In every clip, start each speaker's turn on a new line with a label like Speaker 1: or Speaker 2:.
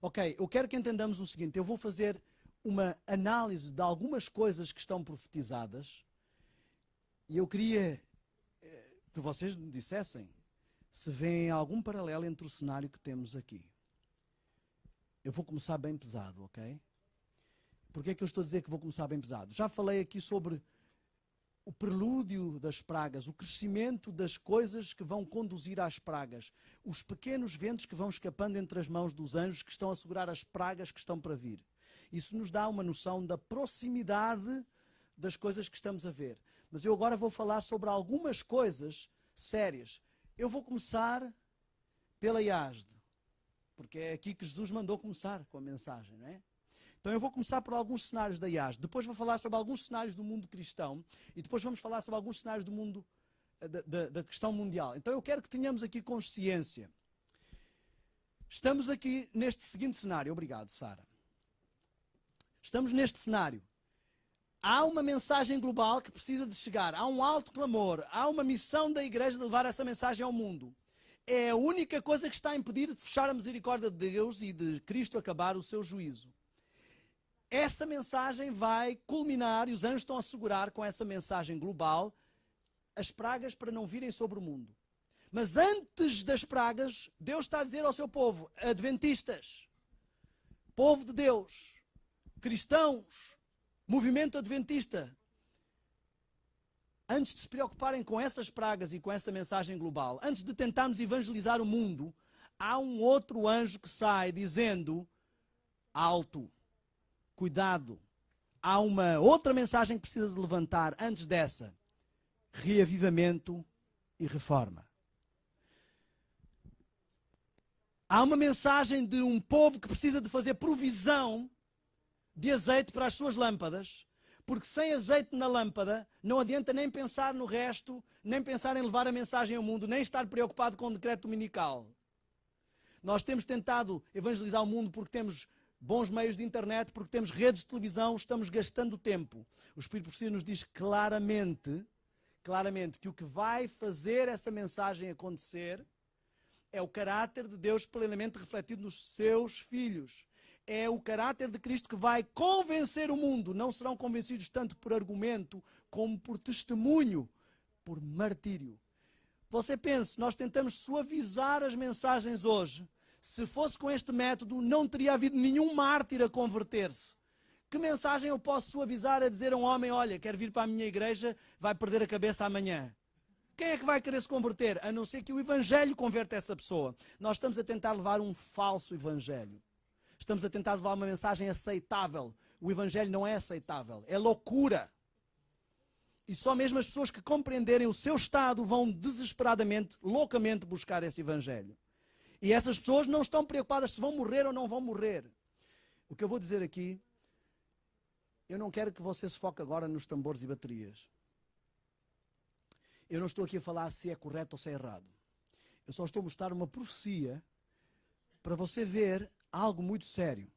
Speaker 1: Ok, eu quero que entendamos o seguinte, eu vou fazer uma análise de algumas coisas que estão profetizadas e eu queria que vocês me dissessem se vêem algum paralelo entre o cenário que temos aqui. Eu vou começar bem pesado, ok? Porquê é que eu estou a dizer que vou começar bem pesado? Já falei aqui sobre o prelúdio das pragas, o crescimento das coisas que vão conduzir às pragas, os pequenos ventos que vão escapando entre as mãos dos anjos que estão a segurar as pragas que estão para vir. Isso nos dá uma noção da proximidade das coisas que estamos a ver. Mas eu agora vou falar sobre algumas coisas sérias. Eu vou começar pela IASD, porque é aqui que Jesus mandou começar com a mensagem, não é? Então eu vou começar por alguns cenários da IASD, depois vou falar sobre alguns cenários do mundo cristão e depois vamos falar sobre alguns cenários do mundo da questão mundial. Então eu quero que tenhamos aqui consciência. Estamos aqui neste seguinte cenário. Obrigado, Sara. Estamos neste cenário. Há uma mensagem global que precisa de chegar. Há um alto clamor. Há uma missão da igreja de levar essa mensagem ao mundo. É a única coisa que está a impedir de fechar a misericórdia de Deus e de Cristo acabar o seu juízo. Essa mensagem vai culminar, e os anjos estão a segurar com essa mensagem global, as pragas para não virem sobre o mundo. Mas antes das pragas, Deus está a dizer ao seu povo, adventistas, povo de Deus, cristãos, movimento adventista, antes de se preocuparem com essas pragas e com essa mensagem global, antes de tentarmos evangelizar o mundo, há um outro anjo que sai dizendo, alto, cuidado, há uma outra mensagem que precisa de levantar antes dessa, reavivamento e reforma. Há uma mensagem de um povo que precisa de fazer provisão de azeite para as suas lâmpadas, porque sem azeite na lâmpada não adianta nem pensar no resto, nem pensar em levar a mensagem ao mundo, nem estar preocupado com o decreto dominical. Nós temos tentado evangelizar o mundo porque temos bons meios de internet, porque temos redes de televisão, estamos gastando tempo. O Espírito Profecia nos diz claramente que o que vai fazer essa mensagem acontecer é o caráter de Deus plenamente refletido nos seus filhos. É o caráter de Cristo que vai convencer o mundo. Não serão convencidos tanto por argumento como por testemunho, por martírio. Você pense, nós tentamos suavizar as mensagens hoje. Se fosse com este método, não teria havido nenhum mártir a converter-se. Que mensagem eu posso suavizar a dizer a um homem, olha, quer vir para a minha igreja, vai perder a cabeça amanhã? Quem é que vai querer se converter? A não ser que o Evangelho converta essa pessoa. Nós estamos a tentar levar um falso Evangelho. Estamos a tentar levar uma mensagem aceitável. O Evangelho não é aceitável, é loucura. E só mesmo as pessoas que compreenderem o seu estado vão desesperadamente, loucamente buscar esse Evangelho. E essas pessoas não estão preocupadas se vão morrer ou não vão morrer. O que eu vou dizer aqui, eu não quero que você se foque agora nos tambores e baterias. Eu não estou aqui a falar se é correto ou se é errado. Eu só estou a mostrar uma profecia para você ver algo muito sério.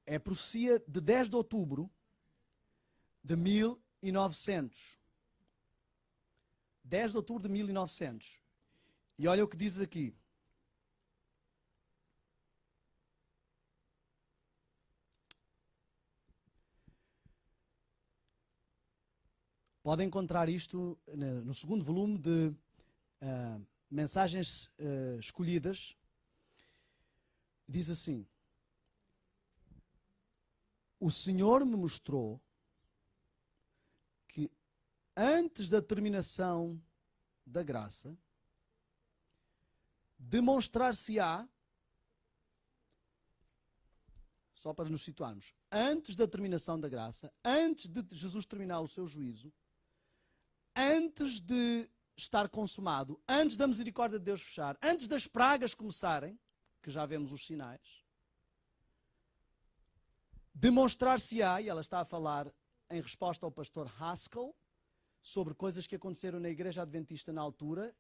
Speaker 1: É a profecia de 10 de outubro de 1900. 10 de outubro de 1900. E olha o que diz aqui. Podem encontrar isto no segundo volume de Mensagens Escolhidas. Diz assim: o Senhor me mostrou que antes da terminação da graça, demonstrar-se-á, só para nos situarmos, antes da terminação da graça, antes de Jesus terminar o seu juízo, antes de estar consumado, antes da misericórdia de Deus fechar, antes das pragas começarem, que já vemos os sinais, demonstrar-se-á, e ela está a falar em resposta ao pastor Haskell, sobre coisas que aconteceram na Igreja Adventista na altura,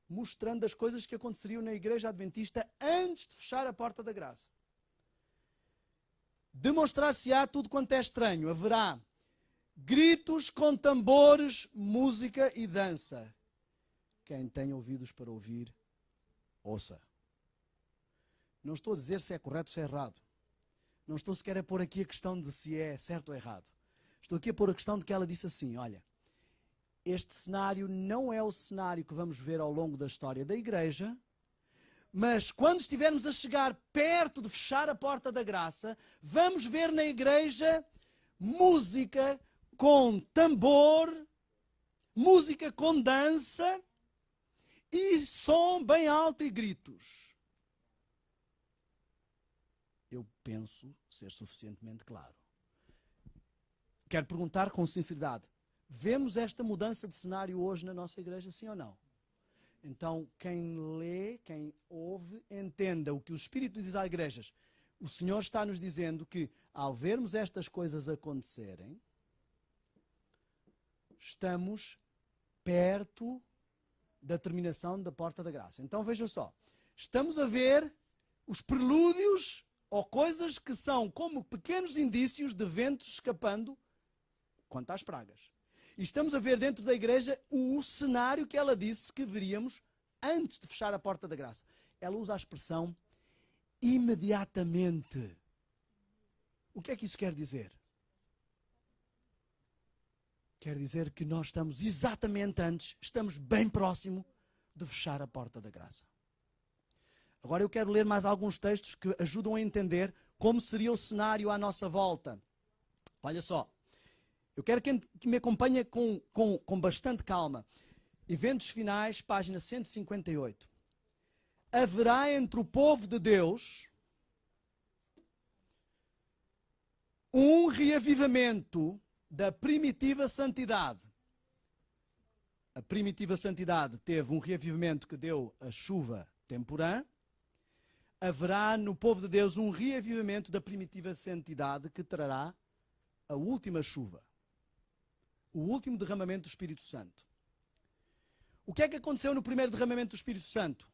Speaker 1: mostrando as coisas que aconteceriam na Igreja Adventista antes de fechar a porta da graça. Demonstrar-se-á tudo quanto é estranho. Haverá gritos com tambores, música e dança. Quem tem ouvidos para ouvir, ouça. Não estou a dizer se é correto ou se é errado. Não estou sequer a pôr aqui a questão de se é certo ou errado. Estou aqui a pôr a questão de que ela disse assim, olha, este cenário não é o cenário que vamos ver ao longo da história da igreja, mas quando estivermos a chegar perto de fechar a porta da graça, vamos ver na igreja música com tambor, música com dança e som bem alto e gritos. Eu penso ser suficientemente claro. Quero perguntar com sinceridade, vemos esta mudança de cenário hoje na nossa igreja, sim ou não? Então, quem lê, quem ouve, entenda o que o Espírito diz às igrejas. O Senhor está nos dizendo que, ao vermos estas coisas acontecerem, estamos perto da terminação da porta da graça. Então, vejam só. Estamos a ver os prelúdios ou coisas que são como pequenos indícios de ventos escapando quanto às pragas. E estamos a ver dentro da igreja o cenário que ela disse que veríamos antes de fechar a porta da graça. Ela usa a expressão imediatamente. O que é que isso quer dizer? Quer dizer que nós estamos exatamente antes, estamos bem próximo de fechar a porta da graça. Agora eu quero ler mais alguns textos que ajudam a entender como seria o cenário à nossa volta. Olha só. Eu quero que me acompanhe com bastante calma. Eventos Finais, página 158. Haverá entre o povo de Deus um reavivamento da primitiva santidade. A primitiva santidade teve um reavivamento que deu a chuva temporã. Haverá no povo de Deus um reavivamento da primitiva santidade que trará a última chuva. O último derramamento do Espírito Santo. O que é que aconteceu no primeiro derramamento do Espírito Santo?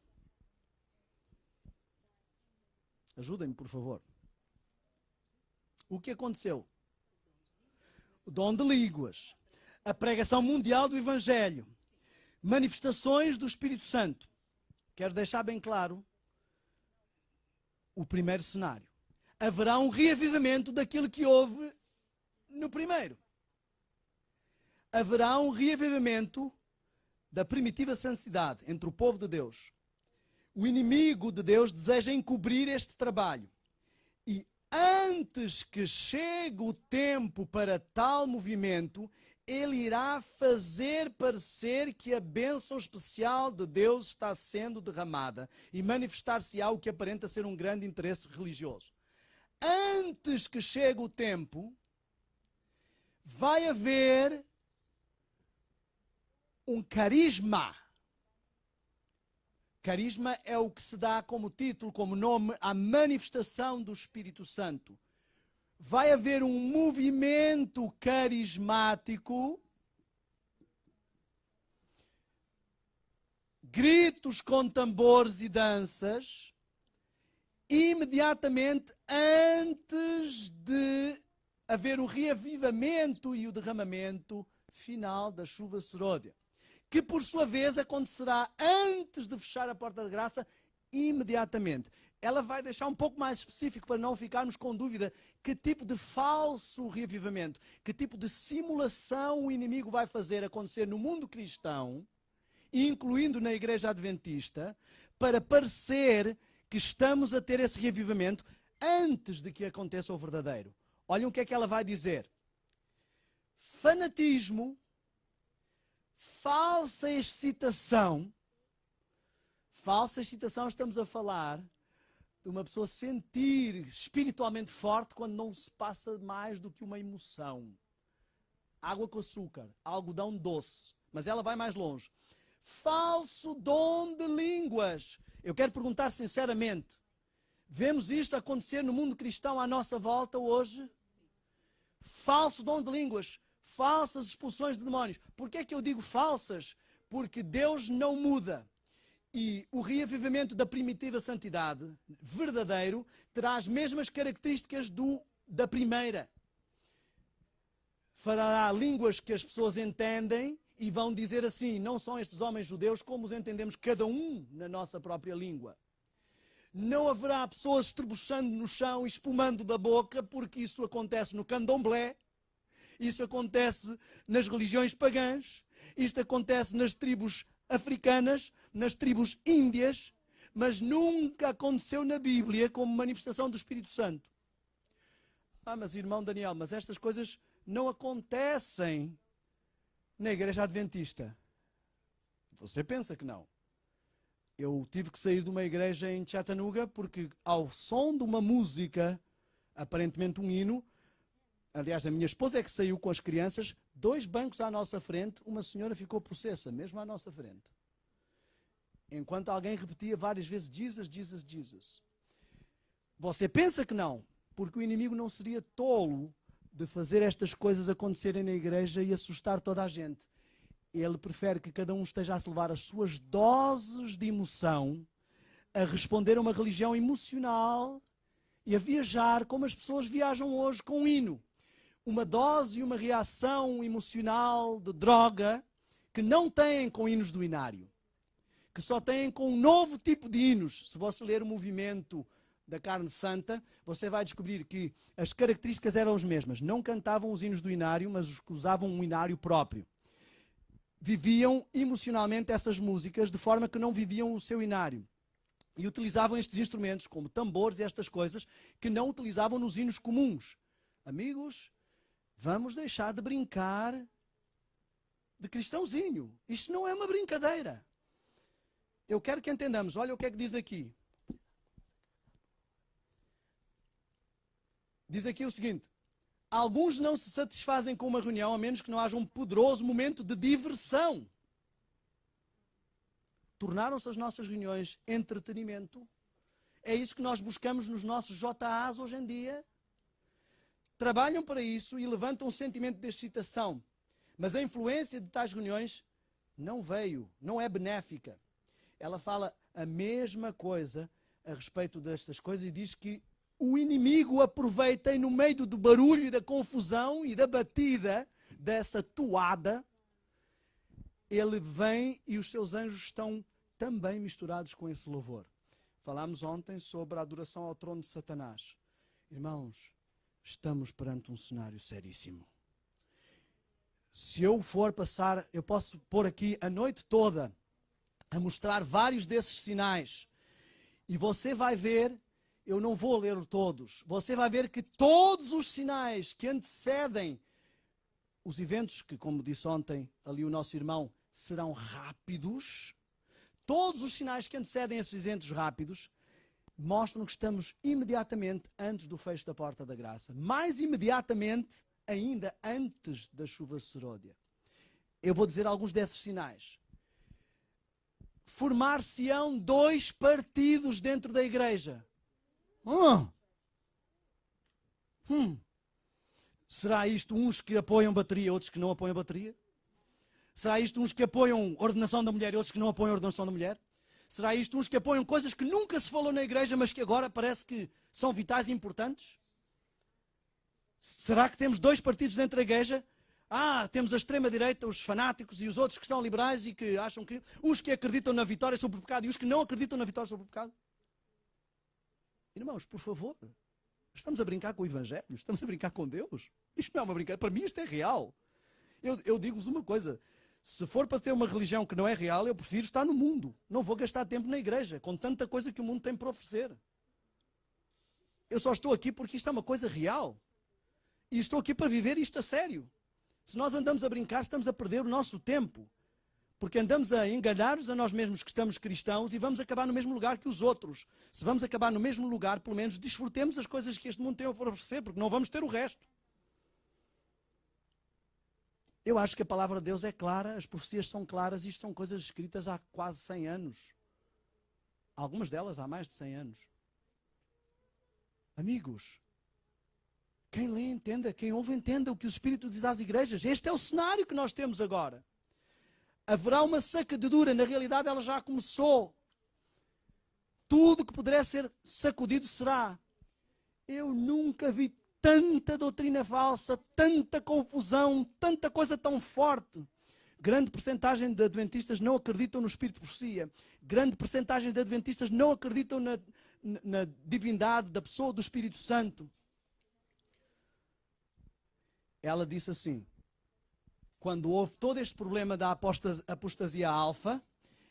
Speaker 1: Ajudem-me, por favor. O que aconteceu? O dom de línguas. A pregação mundial do Evangelho. Manifestações do Espírito Santo. Quero deixar bem claro o primeiro cenário. Haverá um reavivamento daquilo que houve no primeiro. Haverá um reavivamento da primitiva santidade entre o povo de Deus. O inimigo de Deus deseja encobrir este trabalho. E antes que chegue o tempo para tal movimento, ele irá fazer parecer que a bênção especial de Deus está sendo derramada e manifestar-se-á o que aparenta ser um grande interesse religioso. Antes que chegue o tempo, vai haver um carisma. Carisma é o que se dá como título, como nome, à manifestação do Espírito Santo. Vai haver um movimento carismático, gritos com tambores e danças, imediatamente antes de haver o reavivamento e o derramamento final da chuva seródia, que por sua vez acontecerá antes de fechar a porta da graça, imediatamente. Ela vai deixar um pouco mais específico para não ficarmos com dúvida que tipo de falso reavivamento, que tipo de simulação o inimigo vai fazer acontecer no mundo cristão, incluindo na igreja adventista, para parecer que estamos a ter esse reavivamento antes de que aconteça o verdadeiro. Olhem o que é que ela vai dizer. Fanatismo, falsa excitação. Falsa excitação, estamos a falar de uma pessoa sentir espiritualmente forte quando não se passa mais do que uma emoção. Água com açúcar, algodão doce. Mas ela vai mais longe. Falso dom de línguas. Eu quero perguntar sinceramente, vemos isto acontecer no mundo cristão à nossa volta hoje? Falso dom de línguas, falsas expulsões de demónios. Porquê é que eu digo falsas? Porque Deus não muda. E o reavivamento da primitiva santidade, verdadeiro, terá as mesmas características da primeira. Fará línguas que as pessoas entendem e vão dizer assim, não são estes homens judeus como os entendemos cada um na nossa própria língua. Não haverá pessoas estrebuchando no chão e espumando da boca, porque isso acontece no candomblé, isso acontece nas religiões pagãs, isto acontece nas tribos africanas, nas tribos índias, mas nunca aconteceu na Bíblia como manifestação do Espírito Santo. Mas irmão Daniel, mas estas coisas não acontecem na Igreja Adventista. Você pensa que não? Eu tive que sair de uma igreja em Chattanooga porque ao som de uma música, aparentemente um hino, aliás, a minha esposa é que saiu com as crianças, 2 bancos à nossa frente, uma senhora ficou possessa, mesmo à nossa frente. Enquanto alguém repetia várias vezes, Jesus, Jesus, Jesus. Você pensa que não, porque o inimigo não seria tolo de fazer estas coisas acontecerem na igreja e assustar toda a gente. Ele prefere que cada um esteja a levar as suas doses de emoção, a responder a uma religião emocional e a viajar como as pessoas viajam hoje com um hino. Uma dose e uma reação emocional de droga que não têm com hinos do inário, que só têm com um novo tipo de hinos. Se você ler o movimento da carne santa, você vai descobrir que as características eram as mesmas. Não cantavam os hinos do inário, mas usavam um inário próprio. Viviam emocionalmente essas músicas de forma que não viviam o seu inário. E utilizavam estes instrumentos, como tambores e estas coisas, que não utilizavam nos hinos comuns. Amigos, vamos deixar de brincar de cristãozinho. Isto não é uma brincadeira. Eu quero que entendamos. Olha o que é que diz aqui. Diz aqui o seguinte: alguns não se satisfazem com uma reunião a menos que não haja um poderoso momento de diversão. Tornaram-se as nossas reuniões entretenimento. É isso que nós buscamos nos nossos JAs hoje em dia. Trabalham para isso e levantam um sentimento de excitação. Mas a influência de tais reuniões não veio, não é benéfica. Ela fala a mesma coisa a respeito destas coisas e diz que o inimigo aproveita e no meio do barulho e da confusão e da batida dessa toada, ele vem e os seus anjos estão também misturados com esse louvor. Falámos ontem sobre a adoração ao trono de Satanás. Irmãos, estamos perante um cenário seríssimo. Se eu for passar, eu posso pôr aqui a noite toda a mostrar vários desses sinais. E você vai ver, eu não vou ler todos, você vai ver que todos os sinais que antecedem os eventos, que como disse ontem ali o nosso irmão, serão rápidos, todos os sinais que antecedem esses eventos rápidos, mostram que estamos imediatamente antes do fecho da porta da graça. Mais imediatamente, ainda antes da chuva serôdia. Eu vou dizer alguns desses sinais. Formar-se-ão 2 partidos dentro da igreja. Será isto uns que apoiam bateria, outros que não apoiam bateria? Será isto uns que apoiam ordenação da mulher e outros que não apoiam ordenação da mulher? Será isto uns que apoiam coisas que nunca se falou na igreja, mas que agora parece que são vitais e importantes? Será que temos 2 partidos dentro da igreja? Temos a extrema-direita, os fanáticos e os outros que são liberais e que acham que os que acreditam na vitória sobre o pecado e os que não acreditam na vitória sobre o pecado? Irmãos, por favor, estamos a brincar com o Evangelho? Estamos a brincar com Deus? Isto não é uma brincadeira, para mim isto é real. Eu digo-vos uma coisa, se for para ter uma religião que não é real, eu prefiro estar no mundo. Não vou gastar tempo na igreja, com tanta coisa que o mundo tem para oferecer. Eu só estou aqui porque isto é uma coisa real. E estou aqui para viver isto a sério. Se nós andamos a brincar, estamos a perder o nosso tempo. Porque andamos a enganar-nos a nós mesmos que estamos cristãos e vamos acabar no mesmo lugar que os outros. Se vamos acabar no mesmo lugar, pelo menos desfrutemos as coisas que este mundo tem a oferecer, porque não vamos ter o resto. Eu acho que a palavra de Deus é clara, as profecias são claras, isto são coisas escritas há quase 100 anos. Algumas delas há mais de 100 anos. Amigos, quem lê entenda, quem ouve entenda o que o Espírito diz às igrejas. Este é o cenário que nós temos agora. Haverá uma sacudidura, na realidade ela já começou. Tudo que puder ser sacudido será. Eu nunca vi tanta doutrina falsa, tanta confusão, tanta coisa tão forte. Grande percentagem de adventistas não acreditam no Espírito de profecia. Grande percentagem de adventistas não acreditam na divindade da pessoa do Espírito Santo. Ela disse assim, quando houve todo este problema da apostasia alfa,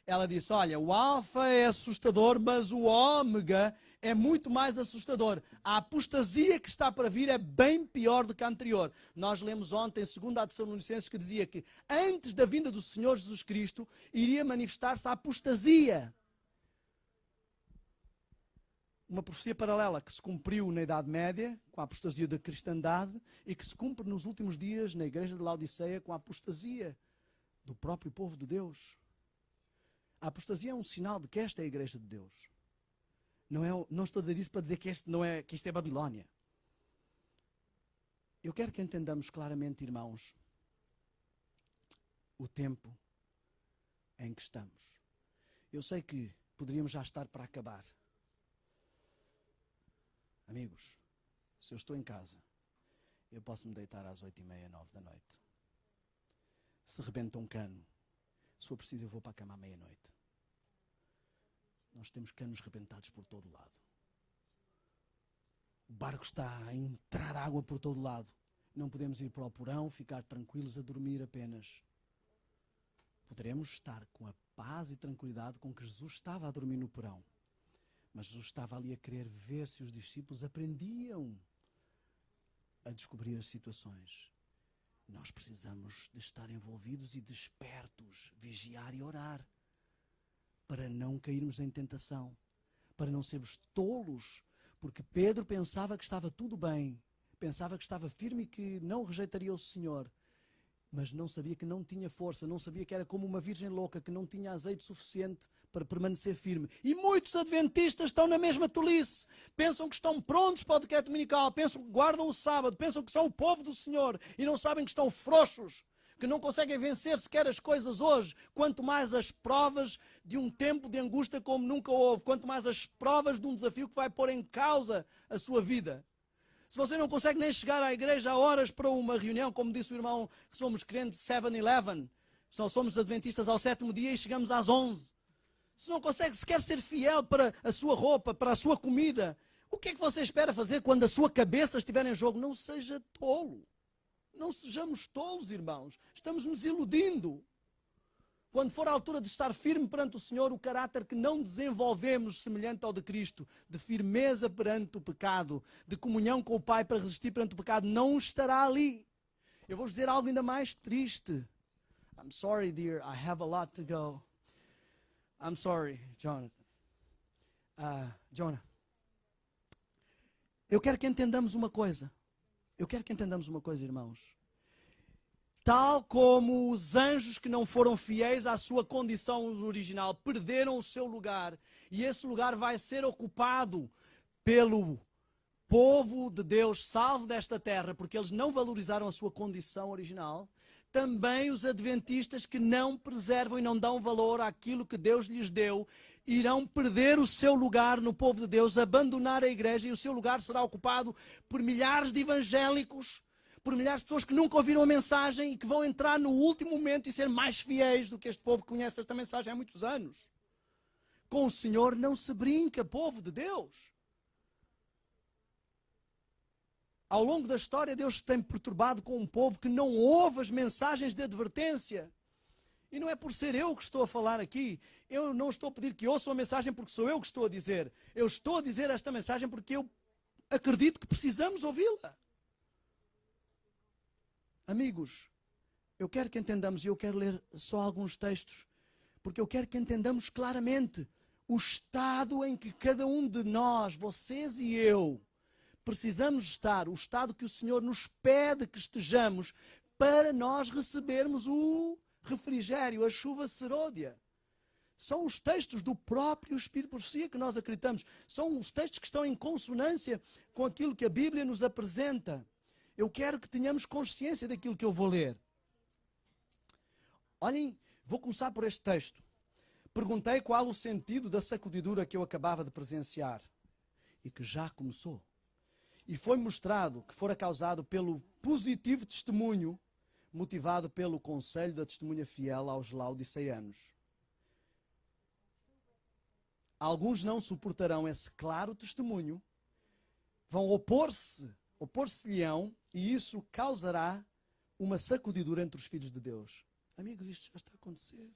Speaker 1: ela disse, olha, o alfa é assustador, mas o ômega é muito mais assustador. A apostasia que está para vir é bem pior do que a anterior. Nós lemos ontem, segundo a Tessalonicenses, que dizia que antes da vinda do Senhor Jesus Cristo, iria manifestar-se a apostasia. Uma profecia paralela que se cumpriu na Idade Média, com a apostasia da cristandade, e que se cumpre nos últimos dias na igreja de Laodiceia com a apostasia do próprio povo de Deus. A apostasia é um sinal de que esta é a igreja de Deus. Não estou a dizer isso para dizer que isto é Babilónia. Eu quero que entendamos claramente, irmãos, o tempo em que estamos. Eu sei que poderíamos já estar para acabar. Amigos, se eu estou em casa, eu posso me deitar às 8h30, 9 da noite. Se rebenta um cano, se for preciso eu vou para a cama à meia-noite. Nós temos canos rebentados por todo lado. O barco está a entrar água por todo lado. Não podemos ir para o porão, ficar tranquilos a dormir apenas. Poderemos estar com a paz e tranquilidade com que Jesus estava a dormir no porão. Mas Jesus estava ali a querer ver se os discípulos aprendiam a descobrir as situações. Nós precisamos de estar envolvidos e despertos, vigiar e orar, para não cairmos em tentação, para não sermos tolos, porque Pedro pensava que estava tudo bem, pensava que estava firme e que não rejeitaria o Senhor, mas não sabia que não tinha força, não sabia que era como uma virgem louca, que não tinha azeite suficiente para permanecer firme. E muitos adventistas estão na mesma tolice. Pensam que estão prontos para o decreto dominical, pensam que guardam o sábado, pensam que são o povo do Senhor e não sabem que estão frouxos, que não conseguem vencer sequer as coisas hoje, quanto mais as provas de um tempo de angústia como nunca houve, quanto mais as provas de um desafio que vai pôr em causa a sua vida. Se você não consegue nem chegar à igreja a horas para uma reunião, como disse o irmão, que somos crentes 7-Eleven, só somos adventistas ao 7º dia e chegamos às 11. Se não consegue sequer ser fiel para a sua roupa, para a sua comida, o que é que você espera fazer quando a sua cabeça estiver em jogo? Não seja tolo. Não sejamos tolos, irmãos. Estamos nos iludindo. Quando for a altura de estar firme perante o Senhor, o caráter que não desenvolvemos semelhante ao de Cristo, de firmeza perante o pecado, de comunhão com o Pai para resistir perante o pecado, não estará ali. Eu vou-vos dizer algo ainda mais triste. I'm sorry, dear, I have a lot to go. I'm sorry, Jonathan. Jonah. Eu quero que entendamos uma coisa. Irmãos. Tal como os anjos que não foram fiéis à sua condição original perderam o seu lugar, e esse lugar vai ser ocupado pelo povo de Deus salvo desta terra, porque eles não valorizaram a sua condição original, também os adventistas que não preservam e não dão valor àquilo que Deus lhes deu, irão perder o seu lugar no povo de Deus, abandonar a igreja, e o seu lugar será ocupado por milhares de evangélicos, por milhares de pessoas que nunca ouviram a mensagem e que vão entrar no último momento e ser mais fiéis do que este povo que conhece esta mensagem há muitos anos. Com o Senhor não se brinca, povo de Deus. Ao longo da história, Deus se tem perturbado com um povo que não ouve as mensagens de advertência. E não é por ser eu que estou a falar aqui. Eu não estou a pedir que ouçam a mensagem porque sou eu que estou a dizer. Eu estou a dizer esta mensagem porque eu acredito que precisamos ouvi-la. Amigos, eu quero que entendamos, e eu quero ler só alguns textos, porque eu quero que entendamos claramente o estado em que cada um de nós, vocês e eu, precisamos estar, o estado que o Senhor nos pede que estejamos para nós recebermos o refrigério, a chuva serôdia. São os textos do próprio Espírito de Profecia que nós acreditamos. São os textos que estão em consonância com aquilo que a Bíblia nos apresenta. Eu quero que tenhamos consciência daquilo que eu vou ler. Olhem, vou começar por este texto. Perguntei qual o sentido da sacudidura que eu acabava de presenciar e que já começou. E foi mostrado que fora causado pelo positivo testemunho motivado pelo conselho da testemunha fiel aos laodiceanos. Alguns não suportarão esse claro testemunho, vão opor-se-lhe-ão, e isso causará uma sacudidura entre os filhos de Deus. Amigos, isto já está a acontecer.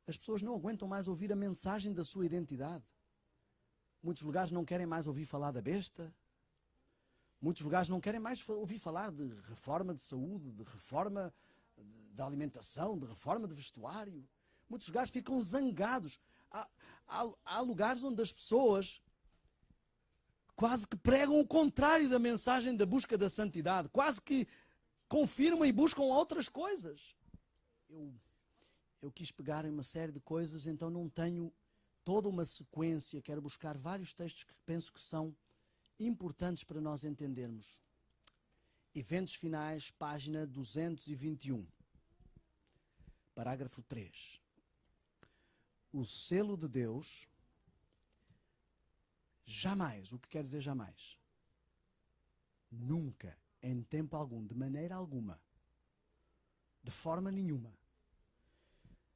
Speaker 1: As pessoas não aguentam mais ouvir a mensagem da sua identidade. Muitos lugares não querem mais ouvir falar da besta. Muitos lugares não querem mais ouvir falar de reforma de saúde, de reforma da alimentação, de reforma de vestuário. Muitos lugares ficam zangados. Há lugares onde as pessoas quase que pregam o contrário da mensagem da busca da santidade. Quase que confirmam e buscam outras coisas. Eu quis pegar em uma série de coisas, então não tenho toda uma sequência. Quero buscar vários textos que penso que são importantes para nós entendermos. Eventos finais, página 221. Parágrafo 3. O selo de Deus jamais, o que quer dizer jamais? Nunca, em tempo algum, de maneira alguma, de forma nenhuma,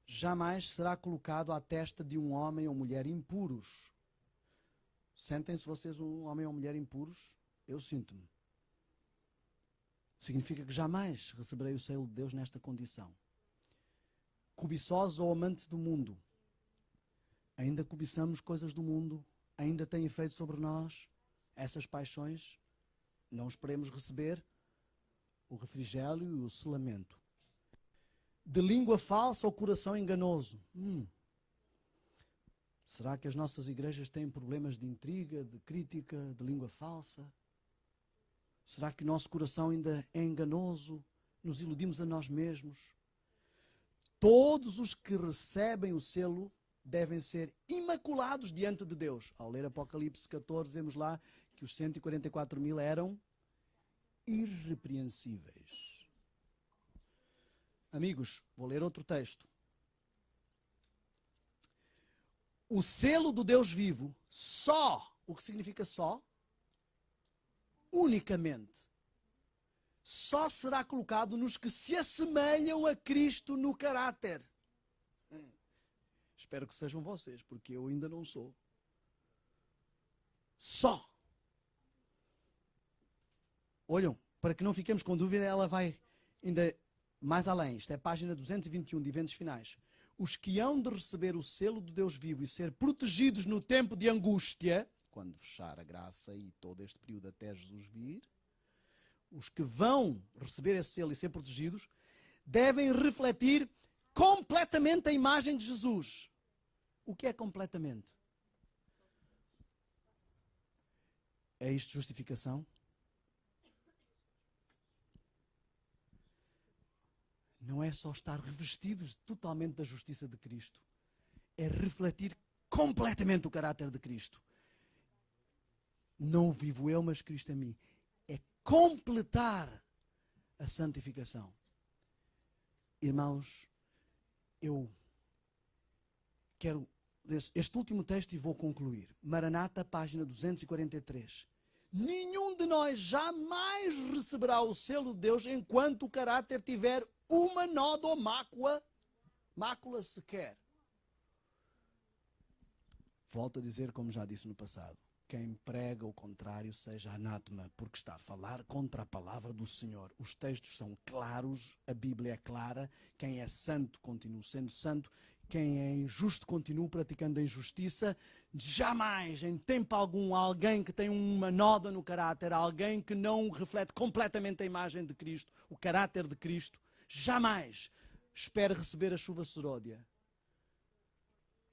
Speaker 1: jamais será colocado à testa de um homem ou mulher impuros. Sentem-se vocês um homem ou mulher impuros? Eu sinto-me. Significa que jamais receberei o selo de Deus nesta condição. Cobiçosos ou amantes do mundo. Ainda cobiçamos coisas do mundo, ainda tem efeito sobre nós essas paixões. Não esperemos receber o refrigério e o selamento. De língua falsa ou coração enganoso. Será que as nossas igrejas têm problemas de intriga, de crítica, de língua falsa? Será que o nosso coração ainda é enganoso? Nos iludimos a nós mesmos? Todos os que recebem o selo devem ser imaculados diante de Deus. Ao ler Apocalipse 14, vemos lá que os 144.000 eram irrepreensíveis. Amigos, vou ler outro texto. O selo do Deus vivo, só, o que significa só? Unicamente. Só será colocado nos que se assemelham a Cristo no caráter. Espero que sejam vocês, porque eu ainda não sou. Só. Olham, para que não fiquemos com dúvida, ela vai ainda mais além. Isto é a página 221 de Eventos Finais. Os que hão de receber o selo do Deus vivo e ser protegidos no tempo de angústia, quando fechar a graça e todo este período até Jesus vir, os que vão receber esse selo e ser protegidos, devem refletir completamente a imagem de Jesus. O que é completamente? É isto justificação? Não é só estar revestidos totalmente da justiça de Cristo. É refletir completamente o caráter de Cristo. Não vivo eu, mas Cristo em mim. É completar a santificação. Irmãos, eu quero ler este último texto e vou concluir. Maranata, página 243. Nenhum de nós jamais receberá o selo de Deus enquanto o caráter tiver uma nódoa ou mácula sequer. Volto a dizer, como já disse no passado, quem prega o contrário seja anátema, porque está a falar contra a palavra do Senhor. Os textos são claros, a Bíblia é clara, quem é santo continua sendo santo, quem é injusto continua praticando a injustiça. Jamais, em tempo algum, alguém que tem uma nódoa no caráter, alguém que não reflete completamente a imagem de Cristo, o caráter de Cristo, jamais espere receber a chuva seródia.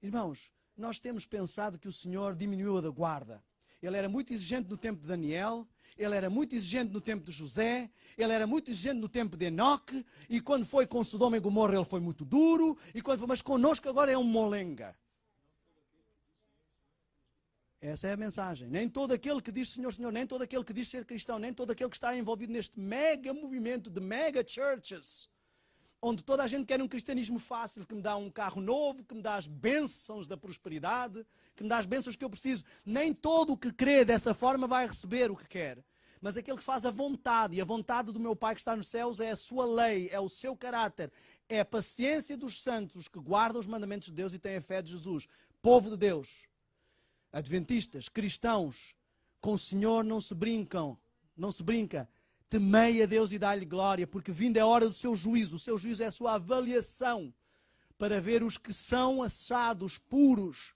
Speaker 1: Irmãos, nós temos pensado que o Senhor diminuiu a da guarda. Ele era muito exigente no tempo de Daniel, ele era muito exigente no tempo de José, ele era muito exigente no tempo de Enoque, e quando foi com Sodoma e Gomorra ele foi muito duro, mas connosco agora é um molenga. Essa é a mensagem. Nem todo aquele que diz Senhor, Senhor, nem todo aquele que diz ser cristão, nem todo aquele que está envolvido neste mega movimento de mega churches, onde toda a gente quer um cristianismo fácil, que me dá um carro novo, que me dá as bênçãos da prosperidade, que me dá as bênçãos que eu preciso. Nem todo o que crê dessa forma vai receber o que quer. Mas aquele que faz a vontade, e a vontade do meu Pai que está nos céus é a sua lei, é o seu caráter, é a paciência dos santos que guardam os mandamentos de Deus e têm a fé de Jesus. povo de Deus, adventistas, cristãos, com o Senhor não se brinca. Temei a Deus e dá-lhe glória, porque vinda é a hora do seu juízo. O seu juízo é a sua avaliação para ver os que são achados puros,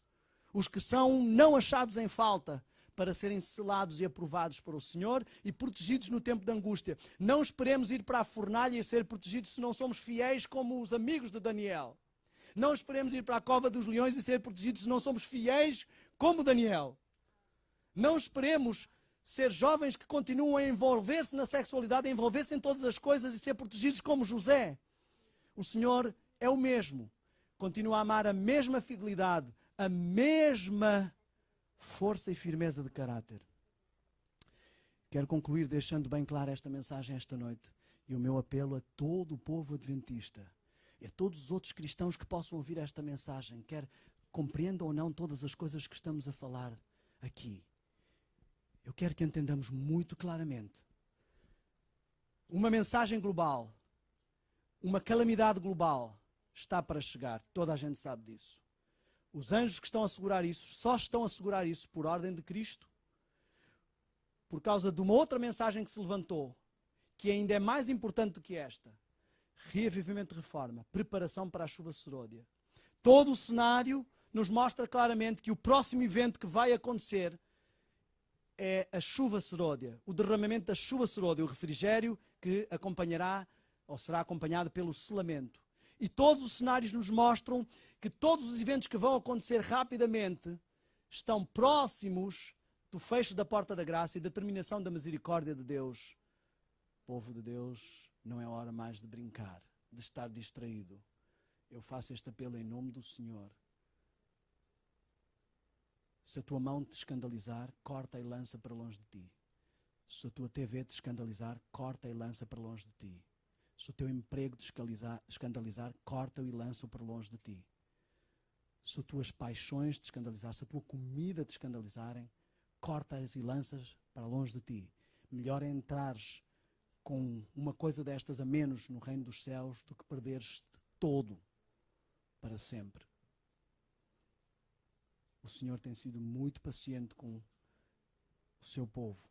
Speaker 1: os que são não achados em falta, para serem selados e aprovados para o Senhor e protegidos no tempo de angústia. Não esperemos ir para a fornalha e ser protegidos se não somos fiéis como os amigos de Daniel. Não esperemos ir para a cova dos leões e ser protegidos se não somos fiéis como Daniel. Não esperemos ser jovens que continuam a envolver-se na sexualidade, a envolver-se em todas as coisas e ser protegidos como José. O Senhor é o mesmo. Continua a amar a mesma fidelidade, a mesma força e firmeza de caráter. Quero concluir deixando bem clara esta mensagem esta noite e o meu apelo a todo o povo adventista e a todos os outros cristãos que possam ouvir esta mensagem, quer compreendam ou não todas as coisas que estamos a falar aqui. Eu quero que entendamos muito claramente. Uma mensagem global, uma calamidade global está para chegar. Toda a gente sabe disso. Os anjos que estão a segurar isso, só estão a segurar isso por ordem de Cristo, por causa de uma outra mensagem que se levantou, que ainda é mais importante do que esta. Reavivamento de reforma, preparação para a chuva serôdia. Todo o cenário nos mostra claramente que o próximo evento que vai acontecer é a chuva serôdia, o derramamento da chuva serôdia, o refrigério que acompanhará ou será acompanhado pelo selamento. E todos os cenários nos mostram que todos os eventos que vão acontecer rapidamente estão próximos do fecho da porta da graça e da terminação da misericórdia de Deus. Povo de Deus, não é hora mais de brincar, de estar distraído. Eu faço este apelo em nome do Senhor. Se a tua mão te escandalizar, corta e lança para longe de ti. Se a tua TV te escandalizar, corta e lança para longe de ti. Se o teu emprego te escandalizar, corta-o e lança-o para longe de ti. Se as tuas paixões te escandalizar, se a tua comida te escandalizarem, corta-as e lanças para longe de ti. Melhor é entrares com uma coisa destas a menos no reino dos céus do que perderes todo para sempre. O Senhor tem sido muito paciente com o seu povo,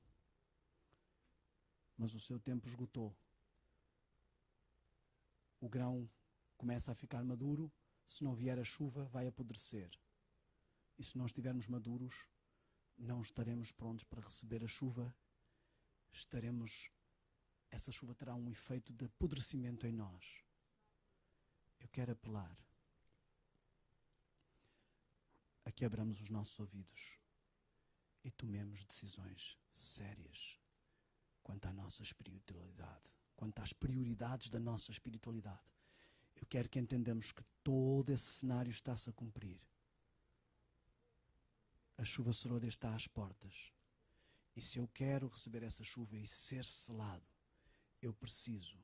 Speaker 1: mas o seu tempo esgotou. O grão começa a ficar maduro, se não vier a chuva vai apodrecer. E se não estivermos maduros, não estaremos prontos para receber a chuva. Essa chuva terá um efeito de apodrecimento em nós. Eu quero apelar a que abramos os nossos ouvidos e tomemos decisões sérias quanto à nossa espiritualidade, quanto às prioridades da nossa espiritualidade. Eu quero que entendamos que todo esse cenário está-se a cumprir. A chuva serôdia está às portas. E se eu quero receber essa chuva e ser selado, eu preciso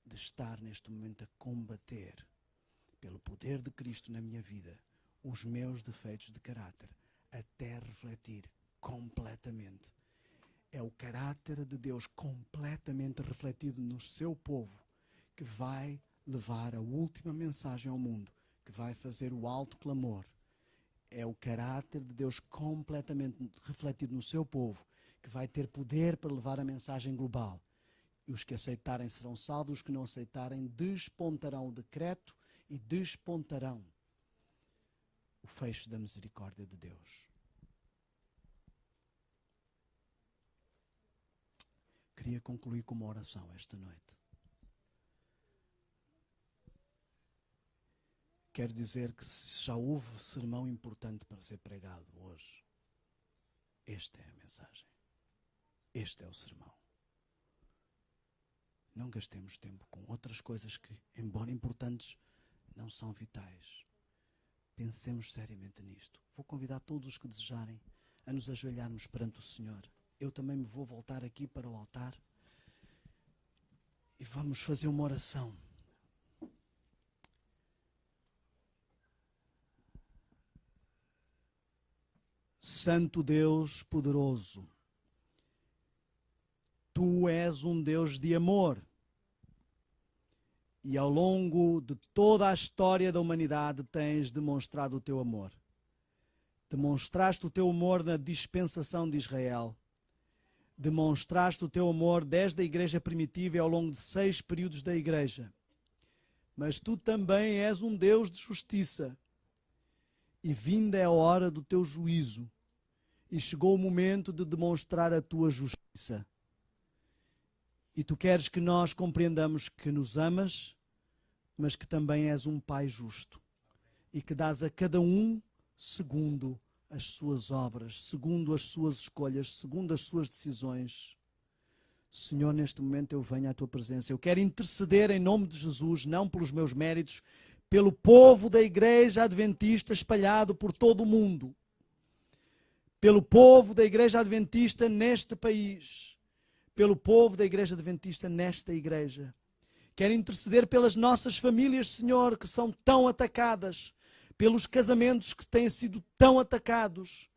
Speaker 1: de estar neste momento a combater, pelo poder de Cristo na minha vida, os meus defeitos de caráter, até refletir completamente. É o caráter de Deus completamente refletido no seu povo que vai levar a última mensagem ao mundo, que vai fazer o alto clamor. É o caráter de Deus completamente refletido no seu povo que vai ter poder para levar a mensagem global. E os que aceitarem serão salvos, os que não aceitarem despontarão o decreto e despontarão o fecho da misericórdia de Deus. Queria concluir com uma oração esta noite. Quero dizer que se já houve sermão importante para ser pregado hoje, esta é a mensagem. Este é o sermão. Não gastemos tempo com outras coisas que, embora importantes, não são vitais. Pensemos seriamente nisto. Vou convidar todos os que desejarem a nos ajoelharmos perante o Senhor. Eu também me vou voltar aqui para o altar e vamos fazer uma oração. Santo Deus poderoso, Tu és um Deus de amor e ao longo de toda a história da humanidade tens demonstrado o Teu amor. Demonstraste o teu amor na dispensação de Israel. Demonstraste o teu amor desde a igreja primitiva e ao longo de 6 períodos da igreja. Mas tu também és um Deus de justiça. E vinda é a hora do teu juízo. E chegou o momento de demonstrar a tua justiça. E tu queres que nós compreendamos que nos amas, mas que também és um Pai justo. E que dás a cada um segundo as suas obras, segundo as suas escolhas, segundo as suas decisões. Senhor, neste momento eu venho à tua presença. Eu quero interceder em nome de Jesus, não pelos meus méritos, pelo povo da Igreja Adventista espalhado por todo o mundo. Pelo povo da Igreja Adventista neste país. Pelo povo da Igreja Adventista nesta igreja. Quero interceder pelas nossas famílias, Senhor, que são tão atacadas. Pelos casamentos que têm sido tão atacados.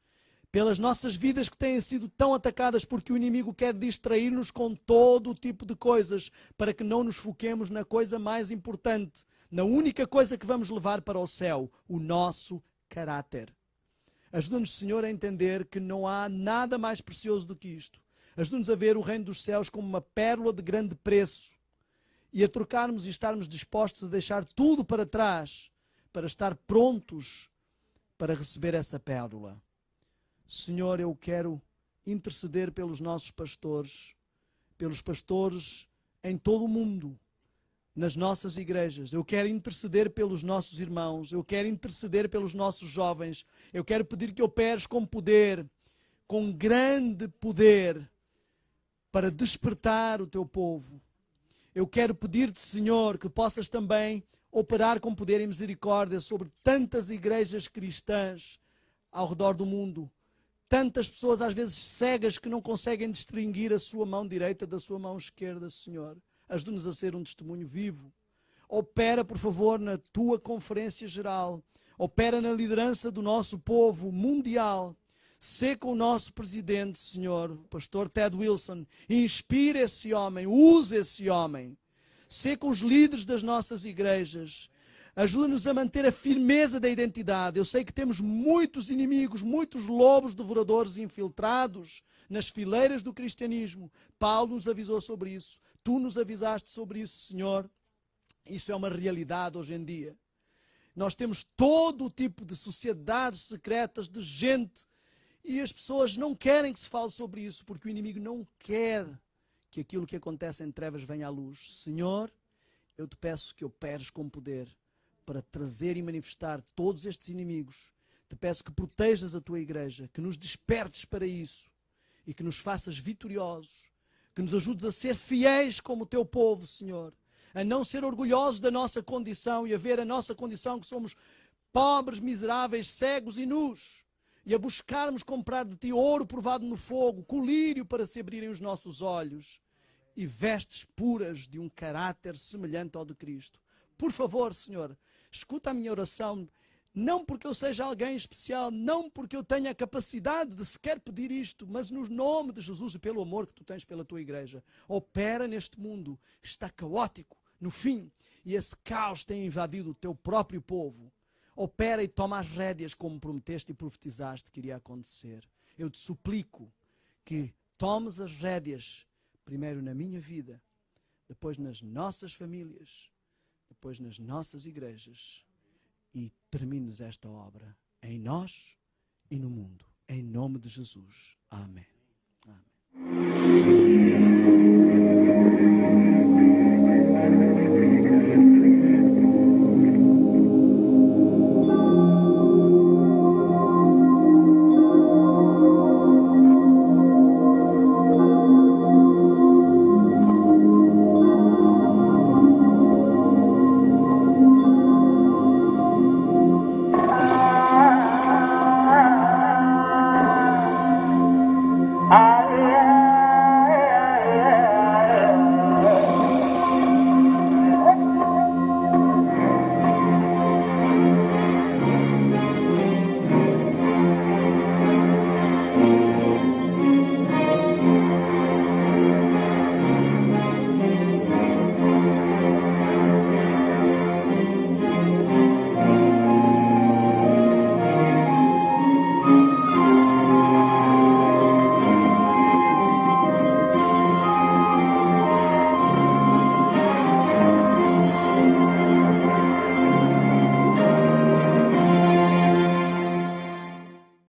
Speaker 1: Pelas nossas vidas que têm sido tão atacadas, porque o inimigo quer distrair-nos com todo o tipo de coisas, para que não nos foquemos na coisa mais importante, na única coisa que vamos levar para o céu, o nosso caráter. Ajuda-nos, Senhor, a entender que não há nada mais precioso do que isto. Ajuda-nos a ver o reino dos céus como uma pérola de grande preço e a trocarmos e estarmos dispostos a deixar tudo para trás para estar prontos para receber essa pérola. Senhor, eu quero interceder pelos nossos pastores, pelos pastores em todo o mundo, nas nossas igrejas. Eu quero interceder pelos nossos irmãos, eu quero interceder pelos nossos jovens. Eu quero pedir que operes com poder, com grande poder, para despertar o teu povo. Eu quero pedir-te, Senhor, que possas também operar com poder e misericórdia sobre tantas igrejas cristãs ao redor do mundo. Tantas pessoas, às vezes cegas, que não conseguem distinguir a sua mão direita da sua mão esquerda, Senhor. Ajuda-nos a ser um testemunho vivo. Opera, por favor, na tua conferência geral. Opera na liderança do nosso povo mundial. Sê com o nosso presidente, Senhor, o pastor Ted Wilson. Inspira esse homem, use esse homem. Sê com os líderes das nossas igrejas. Ajuda-nos a manter a firmeza da identidade. Eu sei que temos muitos inimigos, muitos lobos devoradores infiltrados nas fileiras do cristianismo. Paulo nos avisou sobre isso. Tu nos avisaste sobre isso, Senhor. Isso é uma realidade hoje em dia. Nós temos todo o tipo de sociedades secretas, de gente, e as pessoas não querem que se fale sobre isso, porque o inimigo não quer que aquilo que acontece em trevas venha à luz. Senhor, eu te peço que operes com poder para trazer e manifestar todos estes inimigos. Te peço que protejas a tua igreja, que nos despertes para isso e que nos faças vitoriosos, que nos ajudes a ser fiéis como o teu povo, Senhor, a não ser orgulhosos da nossa condição e a ver a nossa condição que somos pobres, miseráveis, cegos e nus, e a buscarmos comprar de ti ouro provado no fogo, colírio para se abrirem os nossos olhos e vestes puras de um caráter semelhante ao de Cristo. Por favor, Senhor, escuta a minha oração, não porque eu seja alguém especial, não porque eu tenha a capacidade de sequer pedir isto, mas no nome de Jesus e pelo amor que tu tens pela tua igreja. Opera neste mundo que está caótico no fim e esse caos tem invadido o teu próprio povo. Opera e toma as rédeas como prometeste e profetizaste que iria acontecer. Eu te suplico que tomes as rédeas, primeiro na minha vida, depois nas nossas famílias, depois nas nossas igrejas, e termines esta obra em nós e no mundo. Em nome de Jesus. Amém. Amém.
Speaker 2: I